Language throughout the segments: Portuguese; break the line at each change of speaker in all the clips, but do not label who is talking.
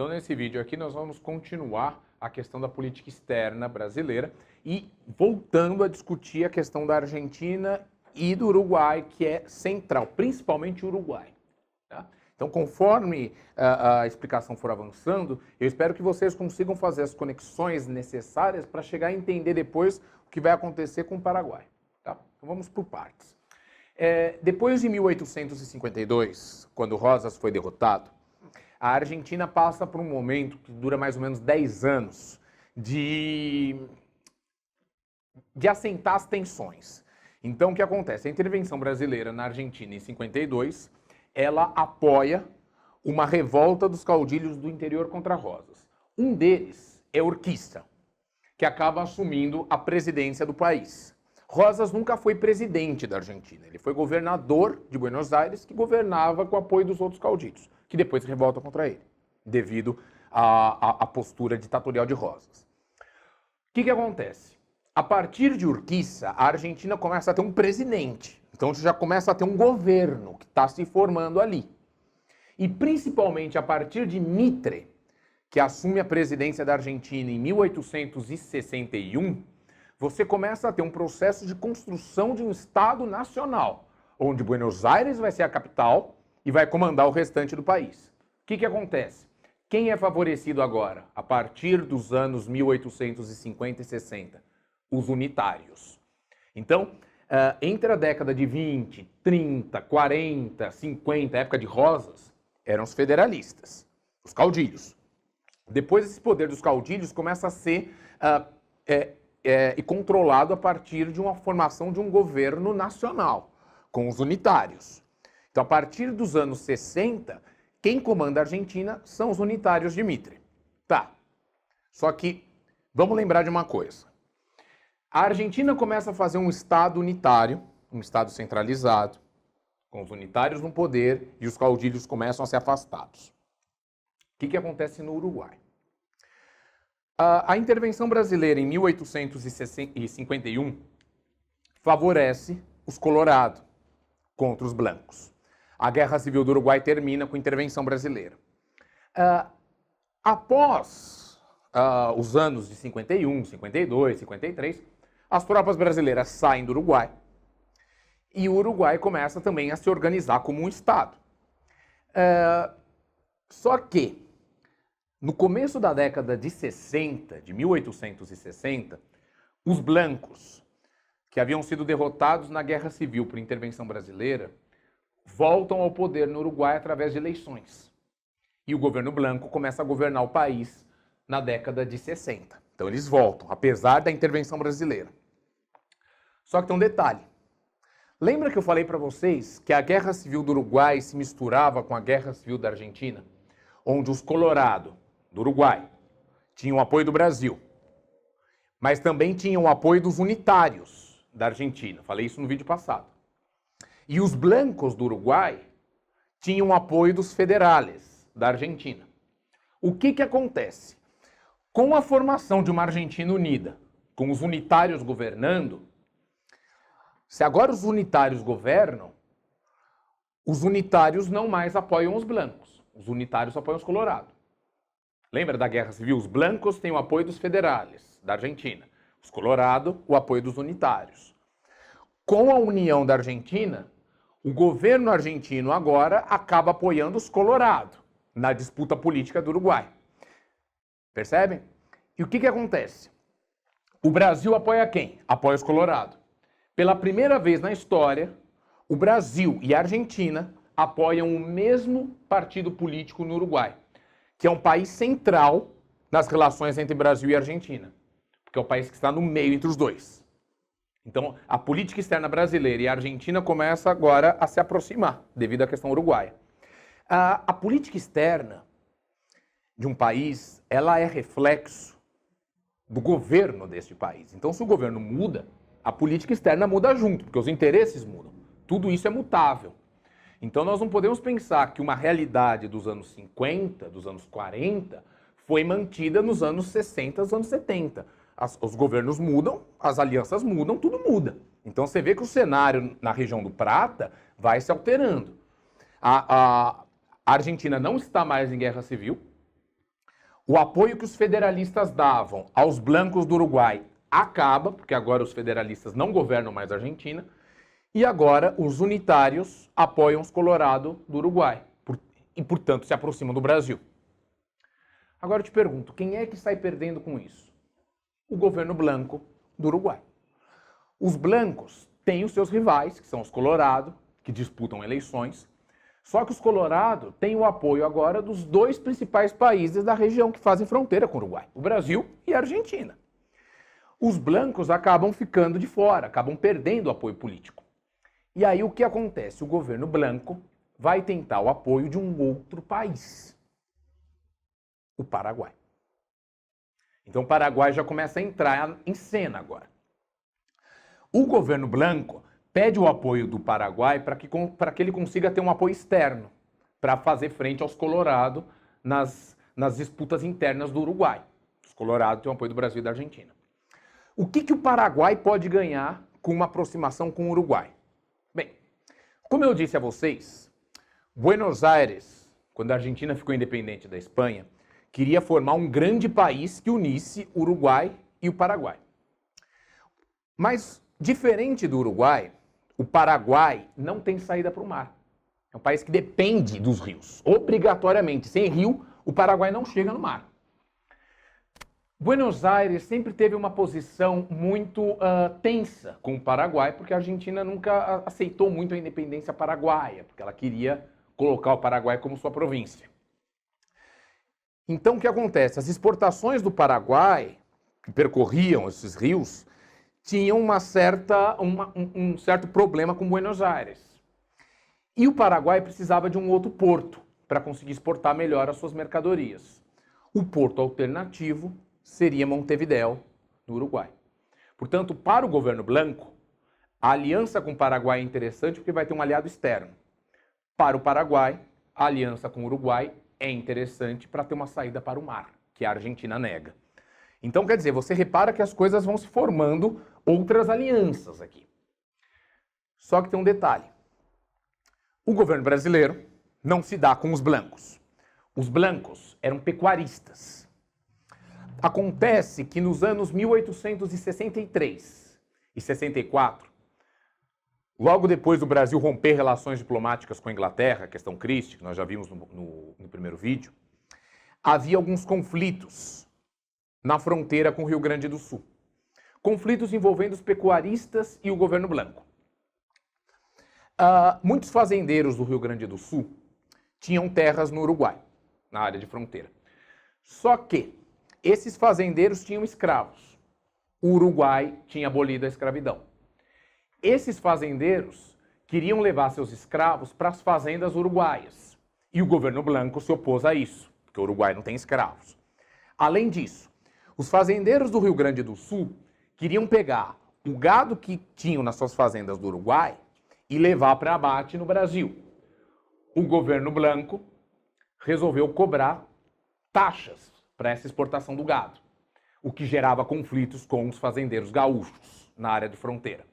Então, nesse vídeo aqui, nós vamos continuar a questão da política externa brasileira e voltando a discutir a questão da Argentina e do Uruguai, que é central, principalmente o Uruguai. Tá? Então, conforme a explicação for avançando, eu espero que vocês consigam fazer as conexões necessárias para chegar a entender depois o que vai acontecer com o Paraguai. Tá? Então, vamos por partes. Depois de 1852, quando Rosas foi derrotado, a Argentina passa por um momento que dura mais ou menos 10 anos de assentar as tensões. Então, o que acontece? A intervenção brasileira na Argentina em 52, ela apoia uma revolta dos caudilhos do interior contra Rosas. Um deles é Urquiza, que acaba assumindo a presidência do país. Rosas nunca foi presidente da Argentina, ele foi governador de Buenos Aires, que governava com o apoio dos outros caudilhos, que depois se revoltam contra ele, devido à postura ditatorial de Rosas. O que acontece? A partir de Urquiza, a Argentina começa a ter um presidente, então já começa a ter um governo que está se formando ali. E principalmente a partir de Mitre, que assume a presidência da Argentina em 1861, você começa a ter um processo de construção de um Estado nacional, onde Buenos Aires vai ser a capital e vai comandar o restante do país. O que acontece? Quem é favorecido agora, a partir dos anos 1850 e 60? Os unitários. Então, entre a década de 20, 30, 40, 50, época de Rosas, eram os federalistas, os caudilhos. Depois, esse poder dos caudilhos começa a ser controlado a partir de uma formação de um governo nacional, com os unitários. Então, a partir dos anos 60, quem comanda a Argentina são os unitários de Mitre. Tá. Só que, vamos lembrar de uma coisa. A Argentina começa a fazer um Estado unitário, um Estado centralizado, com os unitários no poder e os caudilhos começam a ser afastados. O que acontece no Uruguai? A intervenção brasileira em 1851 favorece os colorados contra os brancos. A Guerra Civil do Uruguai termina com a intervenção brasileira. Após os anos de 51, 52, 53, as tropas brasileiras saem do Uruguai e o Uruguai começa também a se organizar como um Estado. Só que, no começo da década de 60, de 1860, os brancos, que haviam sido derrotados na Guerra Civil por intervenção brasileira, voltam ao poder no Uruguai através de eleições. E o governo branco começa a governar o país na década de 60. Então eles voltam, apesar da intervenção brasileira. Só que tem um detalhe. Lembra que eu falei para vocês que a Guerra Civil do Uruguai se misturava com a Guerra Civil da Argentina? Onde os colorados do Uruguai tinham o apoio do Brasil, mas também tinham o apoio dos unitários da Argentina. Falei isso no vídeo passado. E os brancos do Uruguai tinham o apoio dos federales da Argentina. O que acontece? Com a formação de uma Argentina unida, com os unitários governando, se agora os unitários governam, os unitários não mais apoiam os brancos. Os unitários apoiam os colorados. Lembra da Guerra Civil? Os brancos têm o apoio dos federales da Argentina. Os colorados, o apoio dos unitários. Com a união da Argentina, o governo argentino agora acaba apoiando os colorados na disputa política do Uruguai. Percebem? E o que acontece? O Brasil apoia quem? Apoia os colorados. Pela primeira vez na história, o Brasil e a Argentina apoiam o mesmo partido político no Uruguai, que é um país central nas relações entre Brasil e Argentina, porque é o país que está no meio entre os dois. Então, a política externa brasileira e a Argentina começa agora a se aproximar, devido à questão uruguaia. A política externa de um país, ela é reflexo do governo deste país. Então, se o governo muda, a política externa muda junto, porque os interesses mudam. Tudo isso é mutável. Então, nós não podemos pensar que uma realidade dos anos 50, dos anos 40, foi mantida nos anos 60, nos anos 70. Os governos mudam, as alianças mudam, tudo muda. Então, você vê que o cenário na região do Prata vai se alterando. A Argentina não está mais em guerra civil, O apoio que os federalistas davam aos blancos do Uruguai acaba, porque agora os federalistas não governam mais a Argentina, e agora os unitários apoiam os Colorado do Uruguai e, portanto, se aproximam do Brasil. Agora eu te pergunto, quem é que sai perdendo com isso? O governo branco do Uruguai. Os blancos têm os seus rivais, que são os Colorado, que disputam eleições, só que os Colorado têm o apoio agora dos dois principais países da região que fazem fronteira com o Uruguai, o Brasil e a Argentina. Os blancos acabam ficando de fora, acabam perdendo o apoio político. E aí o que acontece? O governo branco vai tentar o apoio de um outro país, o Paraguai. Então o Paraguai já começa a entrar em cena agora. O governo branco pede o apoio do Paraguai para que ele consiga ter um apoio externo, para fazer frente aos Colorado nas disputas internas do Uruguai. Os Colorado têm o apoio do Brasil e da Argentina. O que o Paraguai pode ganhar com uma aproximação com o Uruguai? Bem, como eu disse a vocês, Buenos Aires, quando a Argentina ficou independente da Espanha, queria formar um grande país que unisse o Uruguai e o Paraguai. Mas, diferente do Uruguai, o Paraguai não tem saída para o mar. É um país que depende dos rios, obrigatoriamente. Sem rio, o Paraguai não chega no mar. Buenos Aires sempre teve uma posição muito tensa com o Paraguai, porque a Argentina nunca aceitou muito a independência paraguaia, porque ela queria colocar o Paraguai como sua província. Então, o que acontece? As exportações do Paraguai, que percorriam esses rios, tinham um certo problema com Buenos Aires. E o Paraguai precisava de um outro porto para conseguir exportar melhor as suas mercadorias. O porto alternativo seria Montevidéu, no Uruguai. Portanto, para o governo branco, a aliança com o Paraguai é interessante porque vai ter um aliado externo. Para o Paraguai, a aliança com o Uruguai é interessante para ter uma saída para o mar, que a Argentina nega. Então, quer dizer, você repara que as coisas vão se formando outras alianças aqui. Só que tem um detalhe. O governo brasileiro não se dá com os blancos. Os blancos eram pecuaristas. Acontece que nos anos 1863 e 64, logo depois do Brasil romper relações diplomáticas com a Inglaterra, a questão Christie, que nós já vimos no primeiro vídeo, havia alguns conflitos na fronteira com o Rio Grande do Sul. Conflitos envolvendo os pecuaristas e o governo branco. Muitos fazendeiros do Rio Grande do Sul tinham terras no Uruguai, na área de fronteira. Só que esses fazendeiros tinham escravos. O Uruguai tinha abolido a escravidão. Esses fazendeiros queriam levar seus escravos para as fazendas uruguaias. E o governo branco se opôs a isso, porque o Uruguai não tem escravos. Além disso, os fazendeiros do Rio Grande do Sul queriam pegar o gado que tinham nas suas fazendas do Uruguai e levar para abate no Brasil. O governo branco resolveu cobrar taxas para essa exportação do gado, o que gerava conflitos com os fazendeiros gaúchos na área de fronteira.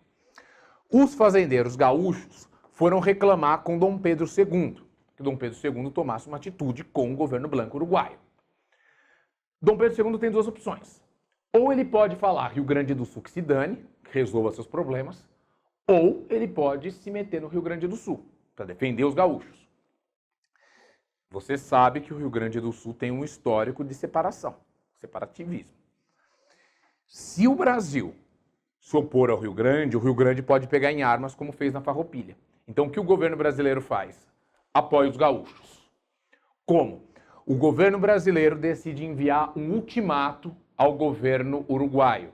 Os fazendeiros gaúchos foram reclamar com Dom Pedro II, que Dom Pedro II tomasse uma atitude com o governo branco uruguaio. Dom Pedro II tem duas opções. Ou ele pode falar Rio Grande do Sul que se dane, que resolva seus problemas, ou ele pode se meter no Rio Grande do Sul, para defender os gaúchos. Você sabe que o Rio Grande do Sul tem um histórico de separação, separativismo. Se o Brasil se opor ao Rio Grande, o Rio Grande pode pegar em armas, como fez na Farroupilha. Então, o que o governo brasileiro faz? Apoia os gaúchos. Como? O governo brasileiro decide enviar um ultimato ao governo uruguaio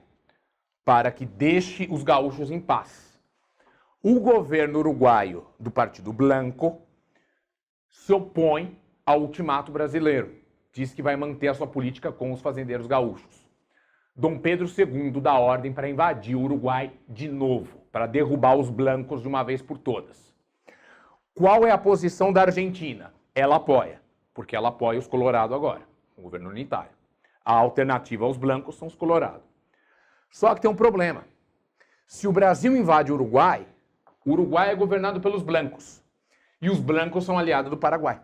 para que deixe os gaúchos em paz. O governo uruguaio do Partido Blanco se opõe ao ultimato brasileiro. Diz que vai manter a sua política com os fazendeiros gaúchos. Dom Pedro II dá ordem para invadir o Uruguai de novo, para derrubar os blancos de uma vez por todas. Qual é a posição da Argentina? Ela apoia, porque ela apoia os Colorado agora, o governo unitário. A alternativa aos blancos são os Colorado. Só que tem um problema. Se o Brasil invade o Uruguai é governado pelos blancos. E os blancos são aliados do Paraguai.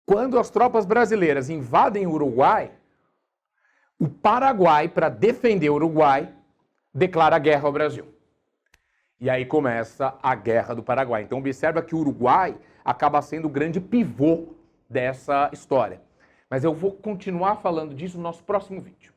Quando as tropas brasileiras invadem o Uruguai, o Paraguai, para defender o Uruguai, declara guerra ao Brasil. E aí começa a Guerra do Paraguai. Então observa que o Uruguai acaba sendo o grande pivô dessa história. Mas eu vou continuar falando disso no nosso próximo vídeo.